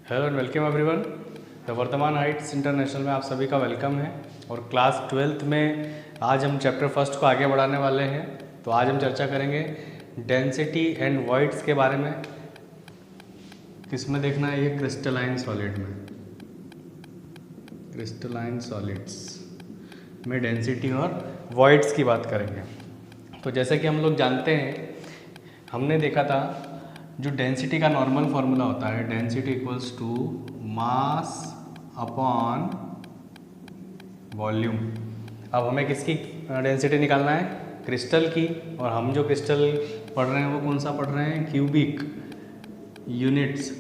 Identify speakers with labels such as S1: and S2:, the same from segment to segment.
S1: Hello and welcome everyone. The Vardhman Heights International में आप सभी का वेलकम है। और क्लास 12th में आज हम चैप्टर फर्स्ट को आगे बढ़ाने वाले हैं। तो आज हम चर्चा करेंगे डेंसिटी एंड वॉइड्स के बारे में। किसमें देखना है? ये क्रिस्टलाइन सॉलिड में, क्रिस्टलाइन सॉलिड्स में डेंसिटी और वॉइड्स की बात करेंगे। तो जैसे कि हम लोग जानते हैं, हमने देखा था जो डेंसिटी का नॉर्मल फार्मूला होता है, density equals to mass upon volume. अब हमें किसकी डेंसिटी निकालना है? क्रिस्टल की। और हम जो क्रिस्टल पढ़ रहे हैं वो कौन सा पढ़ रहे हैं? Cubic units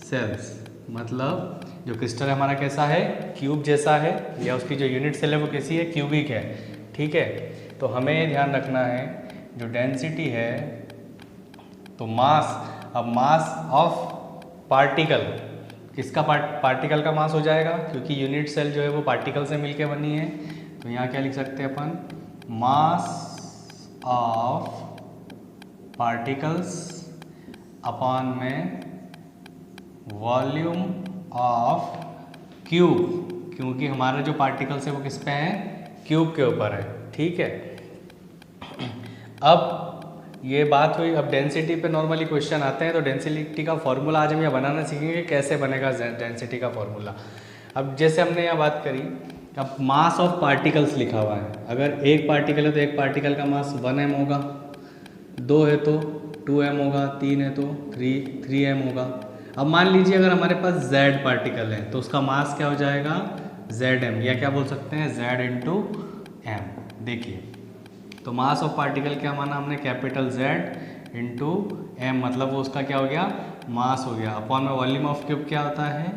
S1: cells. मतलब जो क्रिस्टल हमारा कैसा है? क्यूब जैसा है, या उसकी जो यूनिट सेल है वो कैसी है? क्यूबिक है। ठीक है, तो हमें ध्यान रखना है जो डेंसिटी है, तो मास, अब मास ऑफ पार्टिकल, किसका पार्टिकल का मास हो जाएगा, क्योंकि यूनिट सेल जो है वो पार्टिकल से मिलके बनी है। तो यहाँ क्या लिख सकते हैं अपन? मास ऑफ पार्टिकल्स अपॉन में वॉल्यूम ऑफ क्यूब, क्योंकि हमारे जो पार्टिकल्स है वो किस पे हैं? क्यूब के ऊपर है। ठीक है, अब ये बात हुई। अब डेंसिटी पे नॉर्मली क्वेश्चन आते हैं, तो डेंसिटी का फॉर्मूला आज हम यहाँ बनाना सीखेंगे, कैसे बनेगा डेंसिटी का फॉर्मूला। अब जैसे हमने यहाँ बात करी, अब मास ऑफ पार्टिकल्स लिखा हुआ है। अगर एक पार्टिकल है तो एक पार्टिकल का मास 1m होगा, 2 है तो 2m होगा, 3 है तो 3m होगा। अब मान लीजिए अगर हमारे पास z पार्टिकल है तो उसका मास क्या हो जाएगा? Zm, या क्या बोल सकते हैं? Z into m। देखिए, तो मास ऑफ पार्टिकल क्या माना हमने? कैपिटल Z इंटू एम, मतलब वो उसका क्या हो गया? मास हो गया। अपॉन में वॉल्यूम ऑफ क्यूब क्या होता है?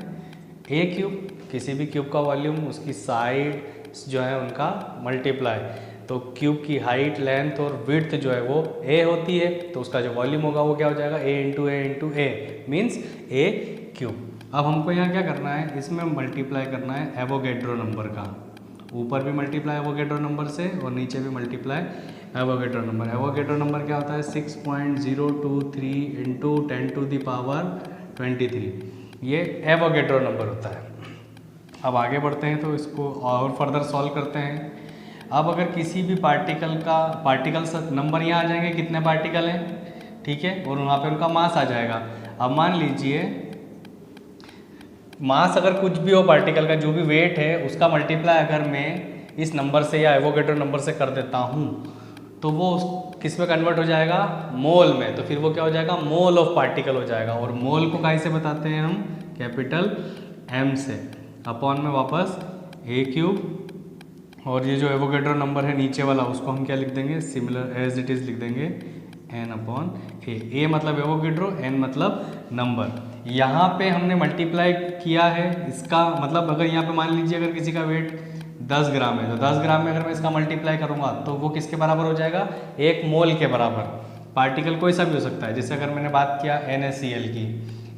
S1: ए क्यूब। किसी भी क्यूब का वॉल्यूम उसकी साइड जो है उनका मल्टीप्लाई। तो क्यूब की हाइट, लेंथ और विड्थ जो है वो ए होती है, तो उसका जो वॉल्यूम होगा वो क्या हो जाएगा? ए इंटू ए मीन्स ए क्यूब। अब हमको यहाँ क्या करना है? इसमें मल्टीप्लाई करना है एवोगैड्रो नंबर का। ऊपर भी मल्टीप्लाई एवोगैड्रो नंबर से और नीचे भी multiply Avogadro number. Avogadro number क्या होता है? 6.023 इंटू 10 टू द पावर 23। ये एवोगैड्रो नंबर होता है। अब आगे बढ़ते हैं तो इसको और फर्दर सॉल्व करते हैं। अब अगर किसी भी पार्टिकल्स नंबर यहाँ आ जाएंगे, कितने पार्टिकल हैं, ठीक है, और वहाँ पे उनका मास आ जाएगा। अब मान लीजिए मास अगर कुछ भी हो पार्टिकल का, जो भी वेट है उसका मल्टीप्लाई अगर मैं इस नंबर से या एवोगैड्रो नंबर से कर देता हूँ, तो वो किस में कन्वर्ट हो जाएगा? मोल में। तो फिर वो क्या हो जाएगा? मोल ऑफ पार्टिकल हो जाएगा। और मोल को कैसे बताते हैं हम? कैपिटल M से। अपॉन में वापस ए क्यूब, और ये जो एवोगैड्रो नंबर है नीचे वाला, उसको हम क्या लिख देंगे? सिमिलर एज इट इज लिख देंगे n अपॉन ए। ए मतलब एवोगैड्रो, n मतलब नंबर। यहाँ पे हमने मल्टीप्लाई किया है इसका, मतलब अगर यहाँ पे मान लीजिए अगर किसी का वेट 10 ग्राम है, तो 10 ग्राम में अगर मैं इसका मल्टीप्लाई करूँगा तो वो किसके बराबर हो जाएगा? 1 मोल के बराबर। पार्टिकल कोई सा भी हो सकता है। जैसे अगर मैंने बात किया NaCl की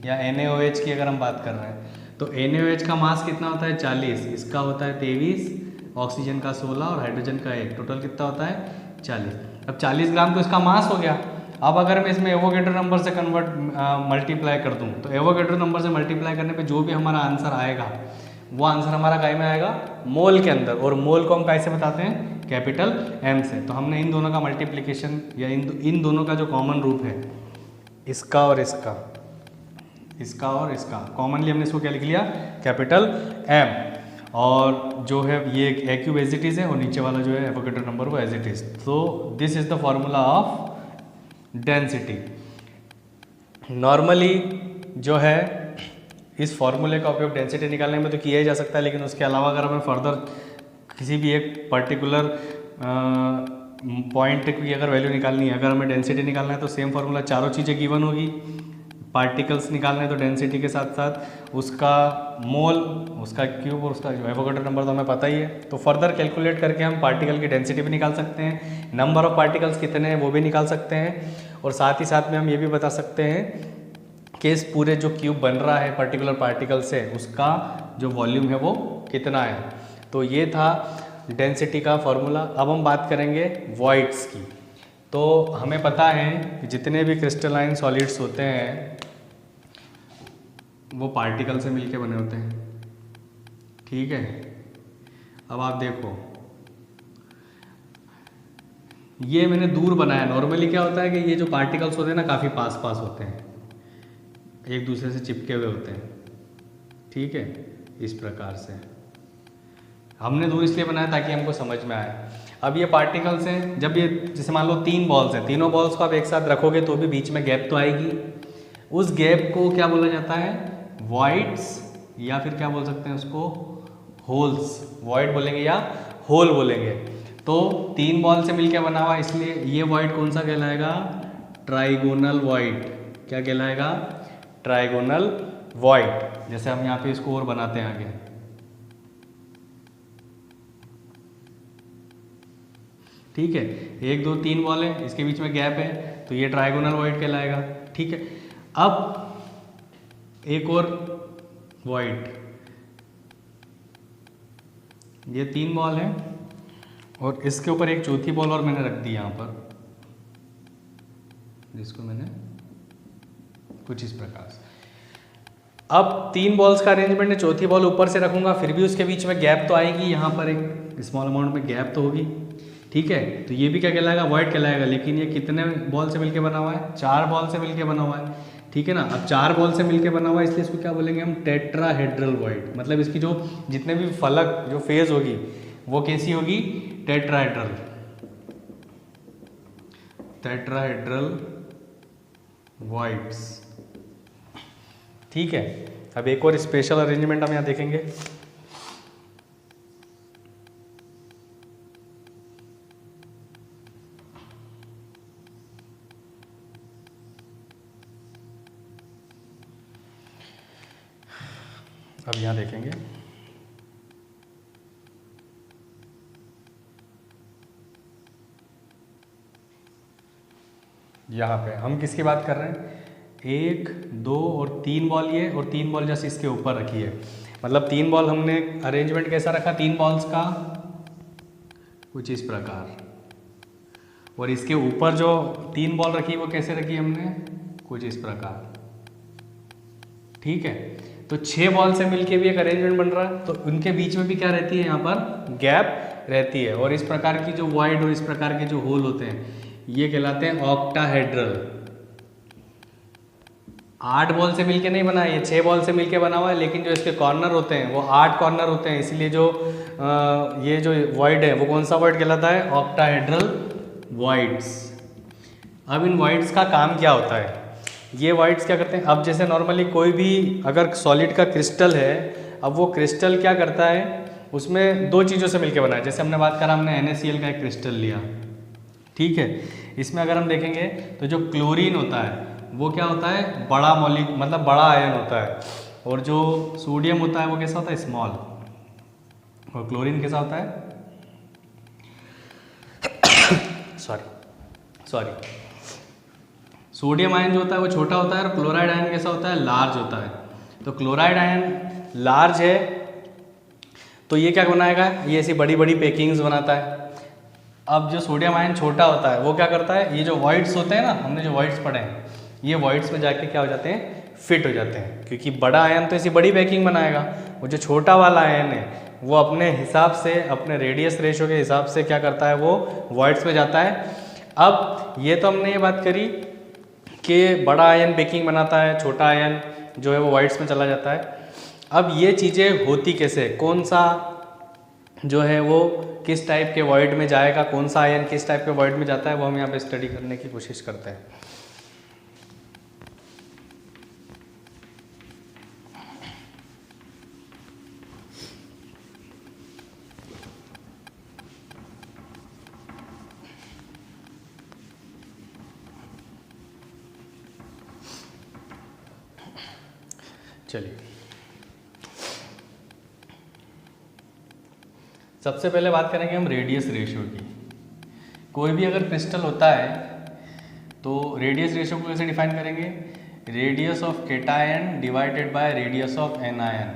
S1: या NaOH की, अगर हम बात कर रहे हैं तो NaOH का मास कितना होता है? 40, इसका होता है 23, ऑक्सीजन का 16 और हाइड्रोजन का 1, टोटल कितना होता है? 40। अब 40 ग्राम तो इसका मास हो गया। अब अगर मैं इसमें एवोगैड्रो नंबर से मल्टीप्लाई कर दूं, तो एवोगैड्रो नंबर से मल्टीप्लाई करने पे जो भी हमारा आंसर आएगा वो आंसर हमारा काय में आएगा? मोल के अंदर। और मोल को हम कैसे बताते हैं? कैपिटल M से। तो हमने इन दोनों का मल्टीप्लिकेशन या इन दोनों का जो कॉमन रूप है, इसका और इसका, इसका और इसका, कॉमनली हमने इसको क्या लिख लिया? Capital M। और जो है ये ए क्यूब एज इट इज़ है, और नीचे वाला जो है एवोगैड्रो नंबर वो एज इट इज़। तो this is the formula of density. Normally जो है इस फॉर्मूले का उपयोग डेंसिटी निकालने में तो किया ही जा सकता है, लेकिन उसके अलावा अगर हमें फर्दर किसी भी एक पर्टिकुलर पॉइंट की अगर वैल्यू निकालनी है, अगर हमें डेंसिटी निकालना है, तो सेम फार्मूला, चारों चीज़ें गिवन होगी। पार्टिकल्स निकालने हैं तो डेंसिटी के साथ साथ उसका मोल, उसका क्यूब और उसका जो एवोगैड्रो नंबर तो हमें पता ही है। तो फर्दर कैलकुलेट करके हम पार्टिकल की डेंसिटी भी निकाल सकते हैं, नंबर ऑफ पार्टिकल्स कितने हैं वो भी निकाल सकते हैं, और साथ ही साथ में हम ये भी बता सकते हैं कि इस पूरे जो क्यूब बन रहा है पर्टिकुलर पार्टिकल से, उसका जो वॉल्यूम है वो कितना है। तो ये था डेंसिटी का फॉर्मूला। अब हम बात करेंगे वॉइड्स की। तो हमें पता है कि जितने भी क्रिस्टलाइन सॉलिड्स होते हैं वो पार्टिकल से मिलके बने होते हैं। ठीक है, अब आप देखो ये मैंने दूर बनाया। नॉर्मली क्या होता है कि ये जो पार्टिकल्स होते हैं ना काफ़ी पास पास होते हैं, एक दूसरे से चिपके हुए होते हैं। ठीक है, इस प्रकार से हमने दूर इसलिए बनाया ताकि हमको समझ में आए। अब ये पार्टिकल्स हैं, जब ये जैसे मान लो 3 बॉल्स हैं, तीनों बॉल्स को आप एक साथ रखोगे तो भी बीच में गैप तो आएगी। उस गैप को क्या बोला जाता है? वॉइड्स, या फिर क्या बोल सकते हैं उसको? होल्स। वॉइड बोलेंगे या होल बोलेंगे। तो 3 बॉल से मिलकर बना हुआ, इसलिए ये वॉइड कौन सा कहलाएगा? Trigonal void. क्या कहलाएगा? Trigonal void. जैसे हम यहाँ पे इसको और बनाते हैं आगे। ठीक है, 1 2 3 बॉल है, इसके बीच में गैप है, तो ये ट्राइगोनल वॉइड कहलाएगा। ठीक है, अब एक और वॉइड, ये 3 बॉल है और इसके ऊपर एक चौथी बॉल और मैंने रख दी यहाँ पर, जिसको मैंने कुछ इस प्रकार से। अब 3 बॉल्स का अरेंजमेंट है, चौथी बॉल ऊपर से रखूंगा, फिर भी उसके बीच में गैप तो आएगी, यहाँ पर एक स्मॉल अमाउंट में गैप तो होगी। ठीक है, तो ये भी क्या कहलाएगा? वॉइड कहलाएगा। लेकिन ये कितने बॉल से मिलके बना हुआ है? 4 बॉल से मिलके बना हुआ है। ठीक है ना, अब 4 बॉल से मिलके बना हुआ है, इसलिए इसको क्या बोलेंगे हम? Tetrahedral void. मतलब इसकी जो जितने भी फलक जो फेज होगी वो कैसी होगी? टेट्राहेड्रल। Tetrahedral voids. ठीक है, अब एक और स्पेशल अरेंजमेंट हम यहाँ देखेंगे। अब यहाँ देखेंगे, यहाँ पे हम किसकी बात कर रहे हैं? 1 2 और 3 बॉल ये, और 3 बॉल जैसे इसके ऊपर रखी है। मतलब 3 बॉल हमने अरेंजमेंट कैसा रखा? 3 बॉल्स का कुछ इस प्रकार, और इसके ऊपर जो 3 बॉल रखी वो कैसे रखी हमने? कुछ इस प्रकार। ठीक है, तो 6 बॉल से मिलके भी एक अरेंजमेंट बन रहा है, तो उनके बीच में भी क्या रहती है? यहाँ पर गैप रहती है। और इस प्रकार की जो वॉइड और इस प्रकार के जो होल होते हैं ये कहलाते हैं ऑक्टाहेड्रल। 8 बॉल से मिलके नहीं बना है, ये 6 बॉल से मिलके बना हुआ है, लेकिन जो इसके कॉर्नर होते हैं वो 8 कॉर्नर होते हैं, इसलिए जो ये जो वॉइड है वो कौन सा वॉइड कहलाता है? Octahedral voids. अब इन वॉइड्स का काम क्या होता है? ये वॉइड्स क्या करते हैं? अब जैसे नॉर्मली कोई भी अगर सॉलिड का क्रिस्टल है, अब वो क्रिस्टल क्या करता है? उसमें 2 चीज़ों से मिलके बना है। जैसे हमने बात करा, हमने NaCl का एक क्रिस्टल लिया। ठीक है, इसमें अगर हम देखेंगे तो जो क्लोरीन होता है वो क्या होता है? बड़ा मॉलिक्यूल, मतलब बड़ा आयन होता है, और जो सोडियम होता है वो कैसा होता है? स्मॉल। और क्लोरीन कैसा होता है? सॉरी सोडियम आयन जो होता है वो छोटा होता है, और क्लोराइड आयन कैसा होता है? लार्ज होता है। तो क्लोराइड आयन लार्ज है, तो ये क्या बनाएगा? ये ऐसी बड़ी बड़ी पैकिंग्स बनाता है। अब जो सोडियम आयन छोटा होता है वो क्या करता है? ये जो वॉइड्स होते हैं ना, हमने जो वॉइड्स पढ़े हैं, ये वॉइड्स में जाके क्या हो जाते हैं? फिट हो जाते हैं। क्योंकि बड़ा आयन तो ऐसी बड़ी पैकिंग बनाएगा, वो जो छोटा वाला आयन है वो अपने हिसाब से, अपने रेडियस रेशो के हिसाब से क्या करता है? वो वॉइड्स में जाता है। अब ये तो हमने ये बात करी कि बड़ा आयन पैकिंग बनाता है, छोटा आयन जो है वो वॉइड्स में चला जाता है। अब ये चीज़ें होती कैसे? कौन सा जो है वो किस टाइप के वॉइड में जाएगा, कौन सा आयन किस टाइप के वॉइड में जाता है, वो हम यहाँ पे स्टडी करने की कोशिश करते हैं। चलिए, सबसे पहले बात करेंगे हम रेडियस रेशियो की। कोई भी अगर क्रिस्टल होता है तो रेडियस रेशियो को कैसे डिफाइन करेंगे? Radius of cation divided by radius of anion.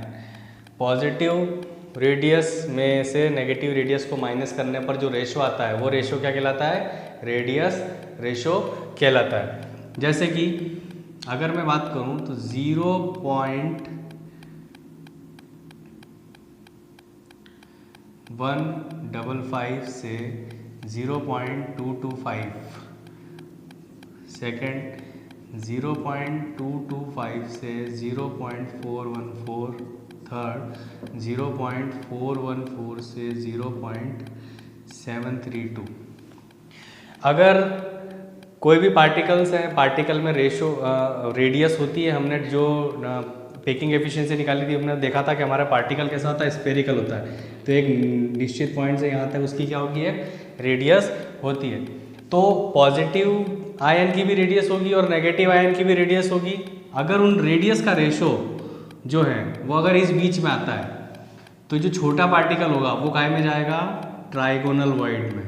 S1: Positive radius में से नेगेटिव रेडियस को माइनस करने पर जो रेशो आता है वो रेशो क्या कहलाता है? रेडियस रेशो कहलाता है। जैसे कि अगर मैं बात करूं तो 0.155 से 0.225, सेकेंड 0.225 से 0.414, थर्ड 0.414 से 0.732। अगर कोई भी पार्टिकल्स है, पार्टिकल में रेडियस होती है, हमने जो पेकिंग एफिशिएंसी निकाली थी, हमने देखा था कि हमारा पार्टिकल कैसा होता है, स्फेरिकल होता है। तो एक निश्चित पॉइंट से यहाँ तक उसकी क्या होगी है, रेडियस होती है। तो पॉजिटिव आयन की भी रेडियस होगी और नेगेटिव आयन की भी रेडियस होगी। अगर उन रेडियस का रेशो जो है वो अगर इस बीच में आता है तो जो छोटा पार्टिकल होगा वो काय में जाएगा, ट्राइगोनल वॉइड में।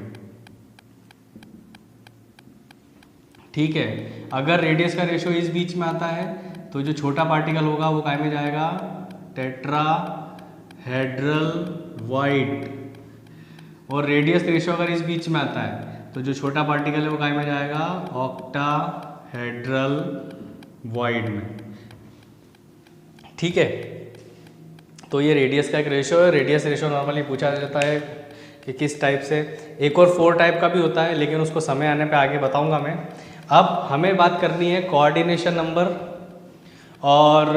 S1: ठीक है, अगर रेडियस का रेशो इस बीच में आता है तो जो छोटा पार्टिकल होगा वो काय में जाएगा, टेट्राहेड्रल वॉइड। और रेडियस रेशो अगर इस बीच में आता है तो जो छोटा पार्टिकल है वो काय में जाएगा, ऑक्टाहेड्रल वॉइड में। ठीक है, तो ये रेडियस का एक रेशो है। रेडियस रेशो नॉर्मली पूछा जाता है कि किस टाइप से। एक और 4 टाइप का भी होता है, लेकिन उसको समय आने पे आगे बताऊंगा मैं। अब हमें बात करनी है कोऑर्डिनेशन नंबर और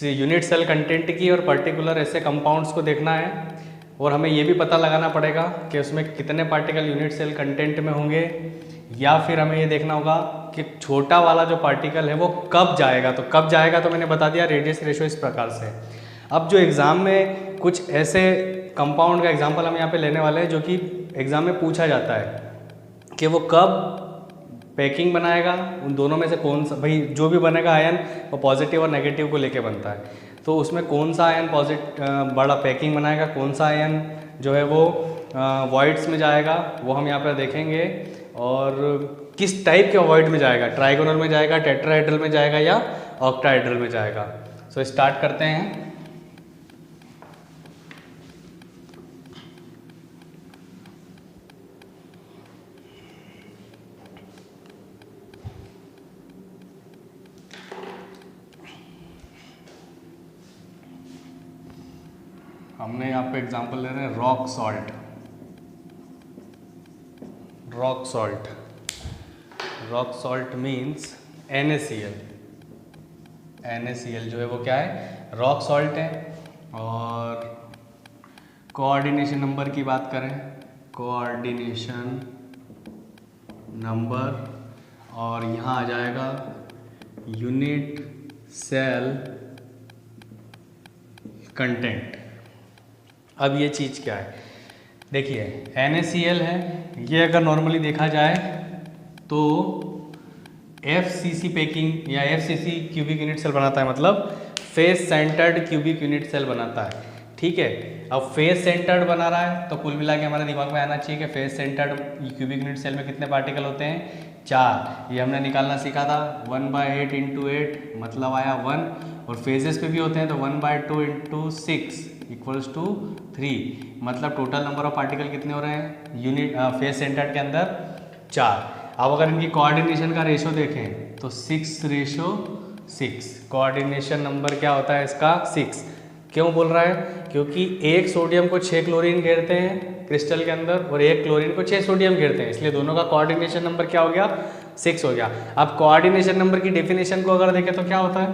S1: यूनिट सेल कंटेंट की, और पर्टिकुलर ऐसे कंपाउंड्स को देखना है। और हमें ये भी पता लगाना पड़ेगा कि उसमें कितने पार्टिकल यूनिट सेल कंटेंट में होंगे, या फिर हमें ये देखना होगा कि छोटा वाला जो पार्टिकल है वो कब जाएगा। तो कब जाएगा तो मैंने बता दिया, रेडियस रेशो इस प्रकार से। अब जो एग्ज़ाम में कुछ ऐसे कंपाउंड का एग्जाम्पल हम यहाँ पे लेने वाले हैं जो कि एग्ज़ाम में पूछा जाता है कि वो कब पैकिंग बनाएगा, उन दोनों में से कौन सा, भाई जो भी बनेगा आयन वो पॉजिटिव और नेगेटिव को लेके बनता है। तो उसमें कौन सा आयन बड़ा पैकिंग बनाएगा, कौन सा आयन जो है वो वॉइड्स में जाएगा, वो हम यहाँ पर देखेंगे। और किस टाइप के वॉइड में जाएगा, ट्राइगोनल में जाएगा, टेट्राहेड्रल में जाएगा या ऑक्टाहेड्रल में जाएगा। सो स्टार्ट करते हैं। हमने यहाँ पे एग्जांपल ले रहे हैं rock salt. Rock salt, rock salt means NaCl। NaCl जो है वो क्या है, रॉक सॉल्ट है। और कोऑर्डिनेशन नंबर की बात करें, कोऑर्डिनेशन नंबर, और यहाँ आ जाएगा यूनिट सेल कंटेंट। अब ये चीज़ क्या है, देखिए NaCl है, ये अगर नॉर्मली देखा जाए तो FCC पैकिंग या FCC क्यूबिक यूनिट सेल बनाता है, मतलब face centred cubic unit cell बनाता है। ठीक है, अब फेस सेंटर्ड बना रहा है तो कुल मिला के हमारे दिमाग में आना चाहिए कि face centred cubic unit cell में कितने पार्टिकल होते हैं, 4। ये हमने निकालना सीखा था, 1/8 × 8 मतलब आया 1। और फेजेस पे भी होते हैं तो 1/2 × 6 = 3, मतलब टोटल नंबर ऑफ पार्टिकल कितने हो रहे हैं यूनिट फेस सेंटर्ड के अंदर, 4। अब अगर इनकी कोऑर्डिनेशन का रेशो देखें तो 6:6। कोऑर्डिनेशन नंबर क्या होता है इसका, 6। क्यों बोल रहा है, क्योंकि एक सोडियम को 6 क्लोरीन घेरते हैं क्रिस्टल के अंदर और एक क्लोरीन को 6 सोडियम घेरते हैं, इसलिए दोनों का कोऑर्डिनेशन नंबर क्या हो गया, 6 हो गया। अब कोऑर्डिनेशन नंबर की डेफिनेशन को अगर देखें तो क्या होता है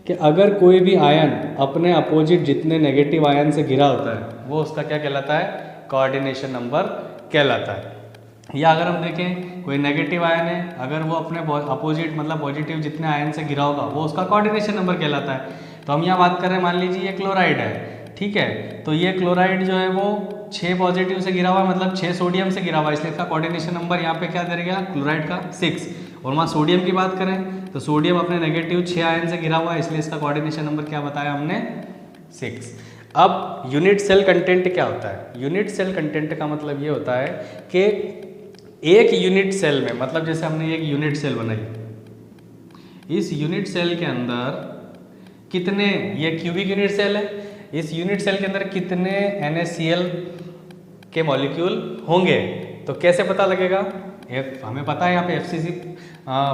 S1: कि अगर कोई भी आयन अपने अपोजिट जितने नेगेटिव आयन से घिरा होता है वो उसका क्या कहलाता है, कोऑर्डिनेशन नंबर कहलाता है। या अगर हम देखें कोई नेगेटिव आयन है, अगर वो अपने अपोजिट मतलब पॉजिटिव जितने आयन से घिरा होगा वो उसका कोऑर्डिनेशन नंबर कहलाता है। तो हम यहाँ बात कर रहे हैं, मान लीजिए ये क्लोराइड है, ठीक है, तो ये क्लोराइड जो है वो 6 पॉजिटिव से घिरा हुआ है, मतलब 6 सोडियम से घिरा हुआ है, इसलिए इसका कोऑर्डिनेशन नंबर यहाँ पे क्या दे गया, क्लोराइड का 6। और वहाँ सोडियम की बात करें तो सोडियम अपने नेगेटिव 6 आयन से घिरा हुआ है, इसलिए इसका कोऑर्डिनेशन नंबर क्या बताया हमने, 6। अब यूनिट सेल कंटेंट क्या होता है, यूनिट सेल कंटेंट का मतलब ये होता है कि एक यूनिट सेल में, मतलब जैसे हमने एक यूनिट सेल बनाई, इस यूनिट सेल के अंदर कितने, ये क्यूबिक यूनिट सेल है, इस यूनिट सेल के अंदर कितने NaCl के मॉलिक्यूल होंगे। तो कैसे पता लगेगा हमें पता है यहाँ पे FCC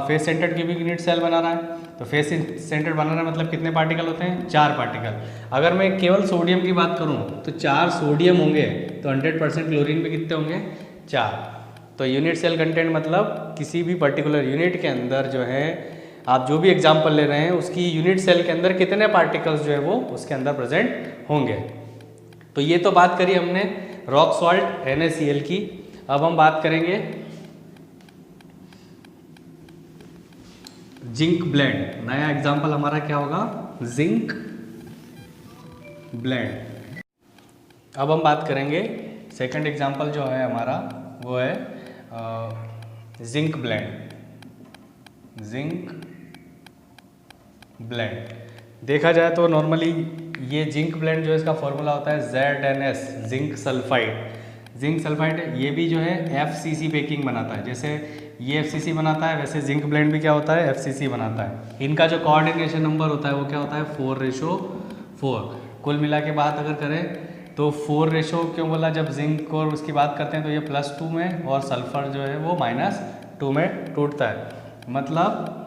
S1: face centred cubic unit cell बना रहा है, तो फेस सेंटर्ड बना रहा है मतलब कितने पार्टिकल होते हैं, 4 पार्टिकल। अगर मैं केवल सोडियम की बात करूँ तो 4 सोडियम होंगे, तो 100% क्लोरीन में कितने होंगे, 4। तो यूनिट सेल कंटेंट मतलब किसी भी पर्टिकुलर यूनिट के अंदर जो है, आप जो भी एग्जाम्पल ले रहे हैं उसकी यूनिट सेल के अंदर कितने पार्टिकल्स जो है वो उसके अंदर प्रेजेंट होंगे। तो ये तो बात करी हमने रॉक सॉल्ट NaCl की। अब हम बात करेंगे जिंक ब्लेंड। नया एग्जाम्पल हमारा क्या होगा, जिंक ब्लेंड। अब हम बात करेंगे सेकंड एग्जाम्पल जो है हमारा वो है जिंक ब्लेंड। जिंक ब्लेंड देखा जाए तो नॉर्मली ये जिंक ब्लेंड जो है इसका फॉर्मूला होता है ZnS, zinc sulphide. Zinc sulphide ये भी जो है FCC पैकिंग बनाता है, जैसे ये FCC बनाता है वैसे जिंक ब्लेंड भी क्या होता है, FCC बनाता है। इनका जो कोऑर्डिनेशन नंबर होता है वो क्या होता है, 4:4। कुल मिला के बात अगर करें तो 4 क्यों बोला, जब जिंक और उसकी बात करते हैं तो ये +2 में और सल्फर जो है वो -2 में टूटता है। मतलब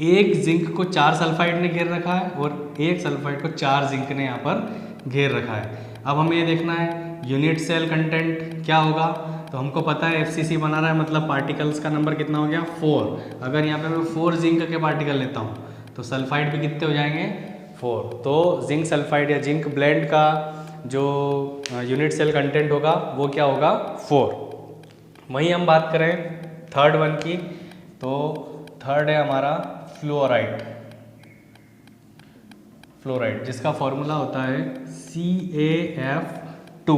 S1: एक जिंक को 4 सल्फाइड ने घेर रखा है और एक सल्फाइड को 4 जिंक ने यहाँ पर घेर रखा है। अब हमें ये देखना है यूनिट सेल कंटेंट क्या होगा, तो हमको पता है FCC बना रहा है मतलब पार्टिकल्स का नंबर कितना हो गया, 4। अगर यहाँ पे मैं 4 जिंक के पार्टिकल लेता हूँ तो सल्फाइड भी कितने हो जाएंगे, 4। तो जिंक सल्फाइड या जिंक ब्लेंड का जो यूनिट सेल कंटेंट होगा वो क्या होगा, 4। वहीं हम बात करें थर्ड वन की, तो थर्ड है हमारा फ्लोराइड। फ्लोराइड जिसका फॉर्मूला होता है CaF2।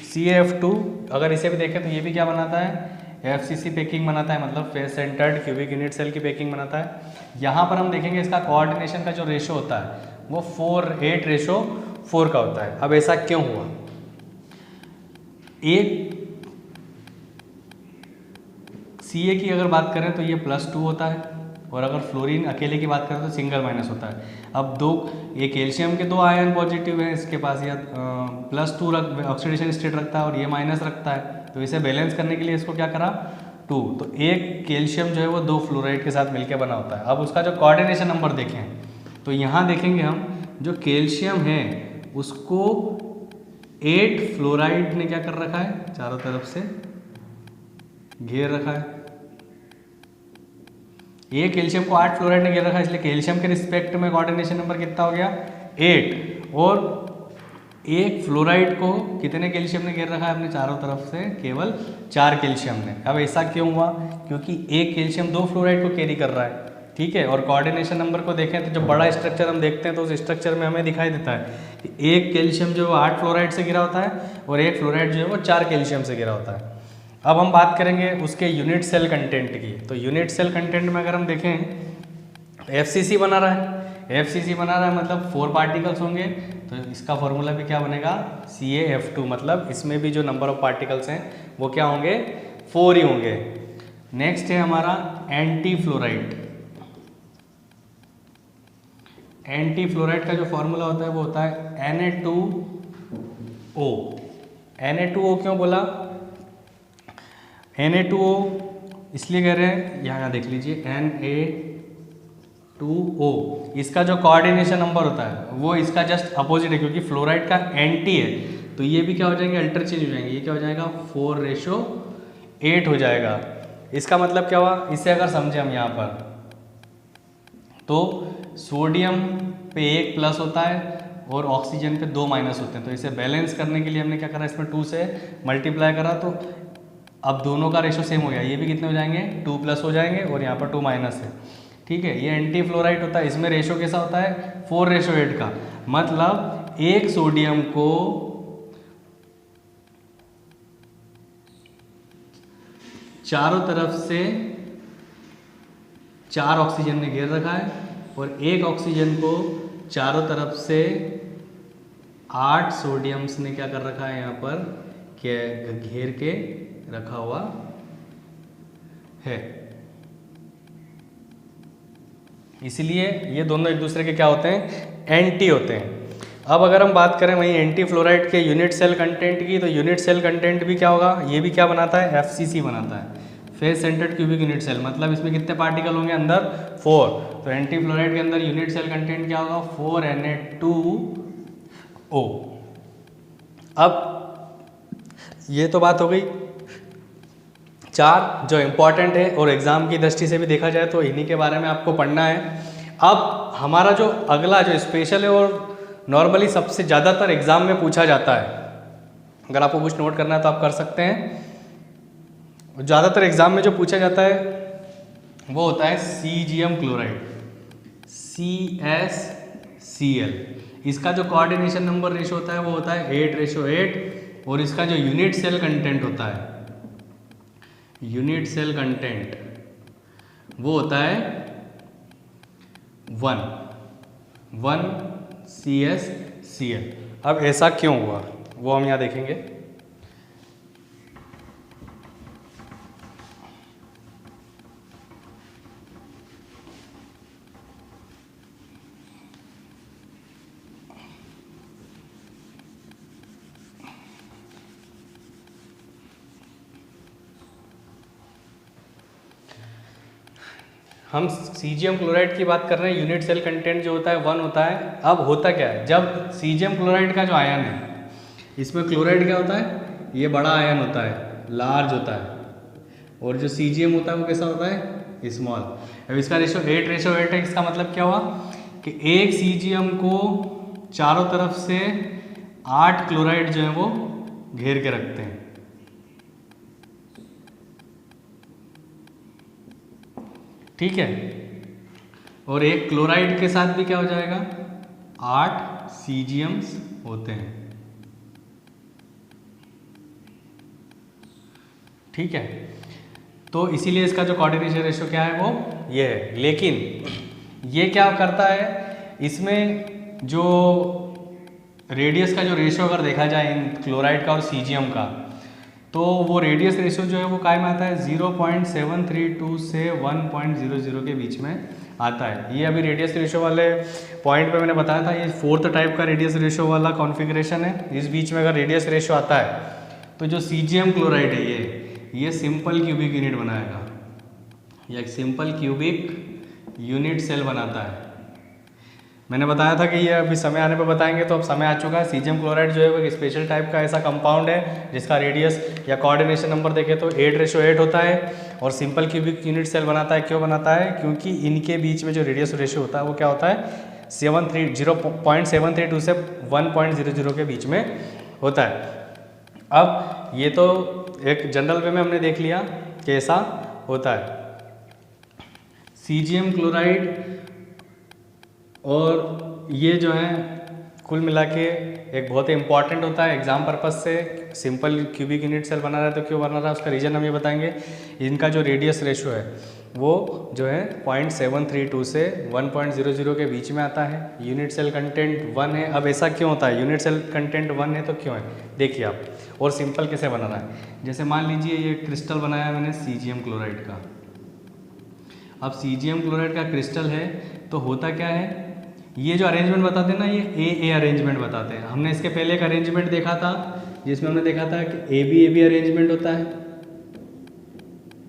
S1: CaF2 अगर इसे भी देखें तो ये भी क्या बनाता है, FCC पैकिंग बनाता है, मतलब face centred cubic unit cell की पैकिंग बनाता है। यहाँ पर हम देखेंगे इसका कोऑर्डिनेशन का जो रेशो होता है वो 4:8 का होता है। अब ऐसा क्यों हुआ, एक Ca की अगर बात करें तो ये +2 होता है और अगर फ्लोरीन अकेले की बात करें तो सिंगल माइनस होता है। अब ये कैल्शियम के 2 आयन पॉजिटिव हैं, इसके पास या +2 ऑक्सीडेशन स्टेट रखता है और ये माइनस रखता है, तो इसे बैलेंस करने के लिए इसको क्या करा, 2। तो एक कैल्शियम जो है वो 2 फ्लोराइड के साथ मिलकर बना होता है। अब उसका जो कोऑर्डिनेशन नंबर देखें तो यहाँ देखेंगे हम जो कैल्शियम है उसको 8 फ्लोराइड ने क्या कर रखा है, चारों तरफ से घेर रखा है। ये कैल्शियम को 8 फ्लोराइड ने घेर रखा है, इसलिए कैल्शियम के रिस्पेक्ट में कोऑर्डिनेशन नंबर कितना हो गया, 8। और एक फ्लोराइड को कितने कैल्शियम ने घेर रखा है अपने चारों तरफ से, केवल 4 कैल्शियम ने। अब ऐसा क्यों हुआ, क्योंकि एक कैल्शियम 2 फ्लोराइड को कैरी कर रहा है, ठीक है। और कोऑर्डिनेशन नंबर को देखें तो जो बड़ा स्ट्रक्चर हम देखते हैं तो उस स्ट्रक्चर में हमें दिखाई देता है कि एक कैल्शियम जो 8 फ्लोराइड से घिरा होता है और एक फ्लोराइड जो है वो 4 कैल्शियम से घिरा होता है। अब हम बात करेंगे उसके यूनिट सेल कंटेंट की। तो यूनिट सेल कंटेंट में अगर हम देखें FCC बना रहा है, FCC बना रहा है मतलब 4 पार्टिकल्स होंगे, तो इसका फॉर्मूला भी क्या बनेगा, CaF2। मतलब इसमें भी जो नंबर ऑफ पार्टिकल्स हैं वो क्या होंगे, 4 ही होंगे। नेक्स्ट है हमारा एंटी फ्लोराइड। एंटी फ्लोराइड का जो फॉर्मूला होता है वो होता है Na2O। Na2O क्यों बोला, Na2O इसलिए कह रहे हैं, यहाँ देख लीजिए Na2O, इसका जो कोऑर्डिनेशन नंबर होता है वो इसका जस्ट अपोजिट है, क्योंकि फ्लोराइड का एंटी है तो ये भी क्या हो जाएंगे, अल्टरचेंज हो जाएंगे। ये क्या हो जाएगा, 4:8 हो जाएगा। इसका मतलब क्या हुआ, इससे अगर समझे हम यहाँ पर तो सोडियम पे 1 प्लस होता है और ऑक्सीजन पे 2 माइनस होते हैं, तो इसे बैलेंस करने के लिए हमने क्या करा, इसमें 2 से मल्टीप्लाई करा, तो अब दोनों का रेशो सेम हो गया। ये भी कितने हो जाएंगे, 2 प्लस हो जाएंगे और यहाँ पर 2 माइनस है, ठीक है। ये एंटी फ्लोराइड होता है, इसमें रेशो कैसा होता है, 4:8 का। मतलब एक सोडियम को चारों तरफ से 4 ऑक्सीजन ने घेर रखा है और एक ऑक्सीजन को चारों तरफ से 8 सोडियम्स ने क्या कर रखा है, यहाँ पर घेर के रखा हुआ है। इसलिए ये दोनों एक दूसरे के क्या होते हैं, एंटी होते हैं। अब अगर हम बात करें वहीं एंटी फ्लोराइड के यूनिट सेल कंटेंट की, तो यूनिट सेल कंटेंट भी क्या होगा, ये भी क्या बनाता है, FCC बनाता है, face centred cubic unit cell, मतलब इसमें कितने पार्टिकल होंगे अंदर 4। तो एंटी फ्लोराइड के अंदर यूनिट सेल कंटेंट क्या होगा 4Na2O। अब ये तो बात हो गई 4 जो इम्पॉर्टेंट है और एग्जाम की दृष्टि से भी देखा जाए तो इन्हीं के बारे में आपको पढ़ना है। अब हमारा जो अगला जो स्पेशल है और नॉर्मली सबसे ज़्यादातर एग्जाम में पूछा जाता है, अगर आपको कुछ नोट करना है तो आप कर सकते हैं। ज़्यादातर एग्जाम में जो पूछा जाता है वो होता है सीजीएम क्लोराइड, CsCl। इसका जो कोऑर्डिनेशन नंबर रेशो होता है वो होता है 8:8 और इसका जो यूनिट सेल कंटेंट होता है, यूनिट सेल कंटेंट वो होता है 1 CsCl। अब ऐसा क्यों हुआ वो हम यहाँ देखेंगे। हम सीजीएम क्लोराइड की बात कर रहे हैं, यूनिट सेल कंटेंट जो होता है 1 होता है। अब होता क्या है, जब सीजीएम क्लोराइड का जो आयन है, इसमें क्लोराइड क्या होता है, ये बड़ा आयन होता है, लार्ज होता है, और जो सीजीएम होता है वो कैसा होता है, स्मॉल। अब इसका रेशो 8:8 है। इसका मतलब क्या हुआ कि एक सीजीएम को चारों तरफ से 8 क्लोराइड जो है वो घेर के रखते हैं। ठीक है, और एक क्लोराइड के साथ भी क्या हो जाएगा, 8 सीजीएम्स होते हैं। ठीक है, तो इसीलिए इसका जो कोऑर्डिनेशन रेशियो क्या है वो ये है। लेकिन ये क्या करता है, इसमें जो रेडियस का जो रेशियो अगर देखा जाए इन क्लोराइड का और सीजीएम का, तो वो रेडियस रेशियो जो है वो काय में आता है 0.732 से 1.00 के बीच में आता है। ये अभी रेडियस रेशियो वाले पॉइंट पे मैंने बताया था, ये 4th टाइप का रेडियस रेशियो वाला कॉन्फ़िगरेशन है। इस बीच में अगर रेडियस रेशियो आता है तो जो सीजीएम क्लोराइड है ये सिंपल क्यूबिक यूनिट बनाएगा, या सिंपल क्यूबिक यूनिट सेल बनाता है। मैंने बताया था कि ये अभी समय आने पर बताएंगे, तो अब समय आ चुका है। सीजीएम क्लोराइड जो है वो एक स्पेशल टाइप का ऐसा कंपाउंड है जिसका रेडियस या कोऑर्डिनेशन नंबर देखें तो 8:8 होता है और सिंपल क्यूबिक यूनिट सेल बनाता है। क्यों बनाता है, क्योंकि इनके बीच में जो रेडियस रेशियो होता है वो क्या होता है 0.732 से 1.00 के बीच में होता है। अब ये तो एक जनरल वे में हमने देख लिया कि ऐसा होता है। सीजीएम क्लोराइड और ये जो है कुल मिला के एक बहुत ही इंपॉर्टेंट होता है एग्जाम पर्पस से। सिंपल क्यूबिक यूनिट सेल बना रहा है तो क्यों बना रहा है उसका रीजन हम ये बताएंगे। इनका जो रेडियस रेशियो है वो जो है 0.732 से 1.00 के बीच में आता है। यूनिट सेल कंटेंट 1 है। अब ऐसा क्यों होता है, यूनिट सेल कंटेंट 1 है तो क्यों है, देखिए आप। और सिंपल कैसे बना रहा है, जैसे मान लीजिए ये क्रिस्टल बनाया मैंने सीजीएम क्लोराइड का। अब सीजीएम क्लोराइड का क्रिस्टल है तो होता क्या है, ये जो अरेंजमेंट बताते हैं ना, ये ए अरेंजमेंट बताते हैं। हमने इसके पहले एक अरेंजमेंट देखा था जिसमें हमने देखा था कि ए बी अरेंजमेंट होता है,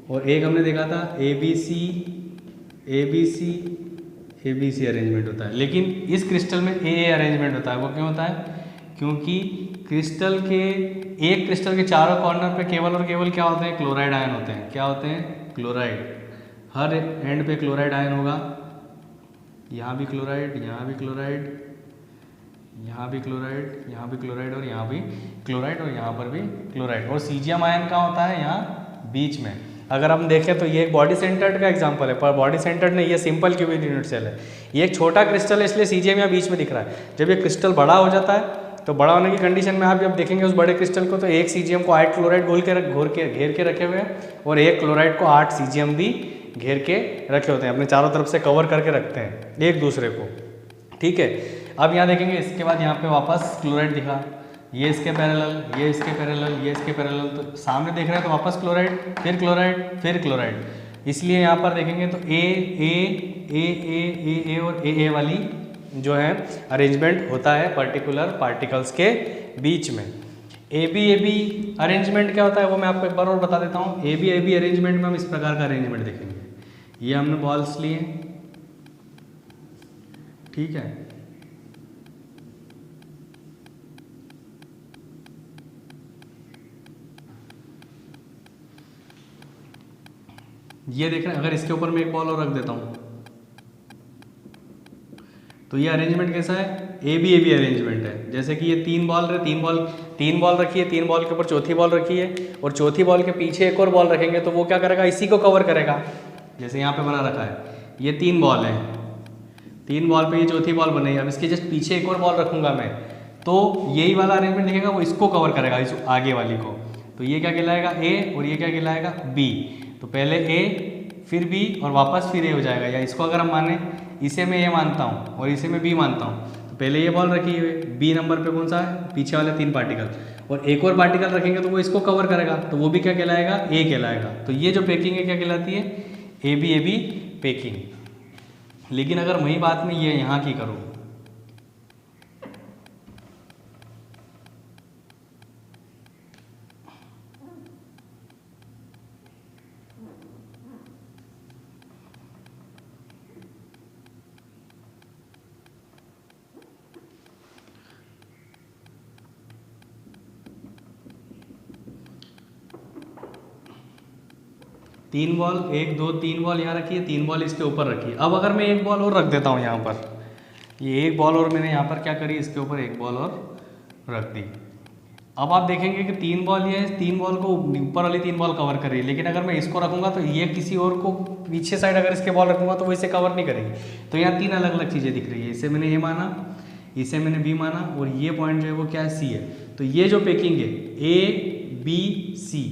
S1: और एक हमने देखा था ए बी सी अरेंजमेंट होता है। लेकिन इस क्रिस्टल में ए अरेंजमेंट होता है। वो क्यों होता है, क्योंकि क्रिस्टल के चारों कॉर्नर पे केवल और केवल क्या होते हैं, क्लोराइड आयन होते हैं। क्या होते हैं, क्लोराइड। हर एंड पे क्लोराइड आयन होगा, यहाँ भी क्लोराइड, यहाँ भी क्लोराइड, यहाँ भी क्लोराइड, यहाँ भी क्लोराइड, और यहाँ भी क्लोराइड, और यहाँ पर भी क्लोराइड। और सीजीएम आयन कहाँ होता है, यहाँ बीच में। अगर हम देखें तो ये एक बॉडी सेंटर्ड का एग्जांपल है, पर बॉडी सेंटर्ड नहीं, ये सिंपल क्यूबिक यूनिट सेल है। ये एक छोटा क्रिस्टल है इसलिए सीजीएम यहाँ बीच में दिख रहा है। जब ये क्रिस्टल बड़ा हो जाता है तो बड़ा होने की कंडीशन में आप जब देखेंगे उस बड़े क्रिस्टल को, तो एक सीजीएम को 8 क्लोराइड घेर के रखे हुए हैं, और एक क्लोराइड को 8 सीजीएम भी घेर के रखे होते हैं, अपने चारों तरफ से कवर करके रखते हैं एक दूसरे को। ठीक है, अब यहाँ देखेंगे इसके बाद यहाँ पे वापस क्लोराइड दिखा, ये इसके पैरेलल, ये इसके पैरेलल, ये इसके पैरेलल, तो सामने देख रहे हैं तो वापस क्लोराइड, फिर क्लोराइड, फिर क्लोराइड। इसलिए यहाँ पर देखेंगे तो ए और ए वाली जो है अरेंजमेंट होता है पर्टिकुलर पार्टिकल्स के बीच में। ए बी अरेंजमेंट क्या होता है वो मैं आपको एक बार और बता देता हूँ। ए बी अरेंजमेंट में हम इस प्रकार का अरेंजमेंट देखेंगे। ये हमने बॉल्स लिए, ठीक है, ये देख रहे हैं। अगर इसके ऊपर मैं एक बॉल और रख देता हूँ तो ये अरेंजमेंट कैसा है, ए बी अरेंजमेंट है। जैसे कि ये तीन बॉल रखी है, तीन बॉल के ऊपर चौथी बॉल रखी है, और चौथी बॉल के पीछे एक और बॉल रखेंगे तो वो क्या करेगा, इसी को कवर करेगा। जैसे यहाँ पे बना रखा है, ये तीन बॉल है, तीन बॉल पे ये चौथी बॉल बनेगी। अब इसके जस्ट पीछे एक और बॉल रखूंगा मैं, तो यही वाला अरेंजमेंट दिखेगा, वो इसको कवर करेगा, इस आगे वाली को। तो ये क्या कहलाएगा, ए, और ये क्या कहलाएगा, बी। तो पहले ए फिर बी और वापस फिर ए हो जाएगा। या इसको अगर हम माने, इसे मैं ए मानता हूँ और इसे मैं बी मानता हूँ, तो पहले ये बॉल रखी हुई बी नंबर पे कौन सा है, पीछे वाले तीन पार्टिकल, और एक और पार्टिकल रखेंगे तो वो इसको कवर करेगा, तो वो भी क्या कहलाएगा, ए कहलाएगा। तो ये जो पैकिंग है क्या कहलाती है, ए बी पैकिंग। लेकिन अगर वही बात मैं ये यहाँ की करूँ, तीन बॉल, एक दो तीन बॉल यहाँ रखी है, तीन बॉल इसके ऊपर रखी है। अब अगर मैं एक बॉल और रख देता हूँ यहाँ पर, ये एक बॉल और मैंने यहाँ पर क्या करी, इसके ऊपर एक बॉल और रख दी। अब आप देखेंगे कि तीन बॉल, ये तीन बॉल को ऊपर वाली तीन बॉल कवर कर रही है, लेकिन अगर मैं इसको रखूँगा तो ये किसी और को पीछे साइड अगर इसके बॉल रखूँगा तो वो इसे कवर नहीं करेगी। तो यहाँ तीन अलग अलग चीज़ें दिख रही है, इसे मैंने ए माना, इसे मैंने बी माना, और ये पॉइंट जो है वो क्या है, सी है। तो ये जो पैकिंग है ए बी सी,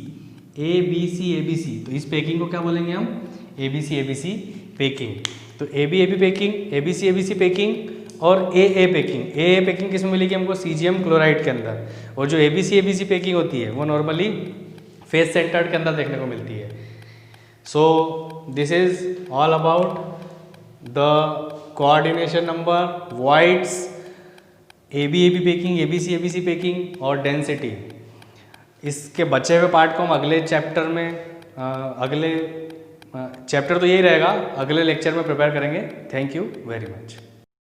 S1: ए बी सी, तो इस पैकिंग को क्या बोलेंगे हम, ए बी सी पैकिंग। तो A B packing, A B C packing, और ए पैकिंग। ए पैकिंग किस में मिलेगी हमको, सीजियम क्लोराइड के अंदर। और जो ए बी सी पैकिंग होती है वो नॉर्मली फेस सेंटर्ड के अंदर देखने को मिलती है। So this is all about the coordination number, voids, A B packing, A B C packing और डेंसिटी। इसके बचे हुए पार्ट को हम अगले चैप्टर में, अगले चैप्टर तो यही रहेगा, अगले लेक्चर में प्रिपेयर करेंगे। Thank you very much.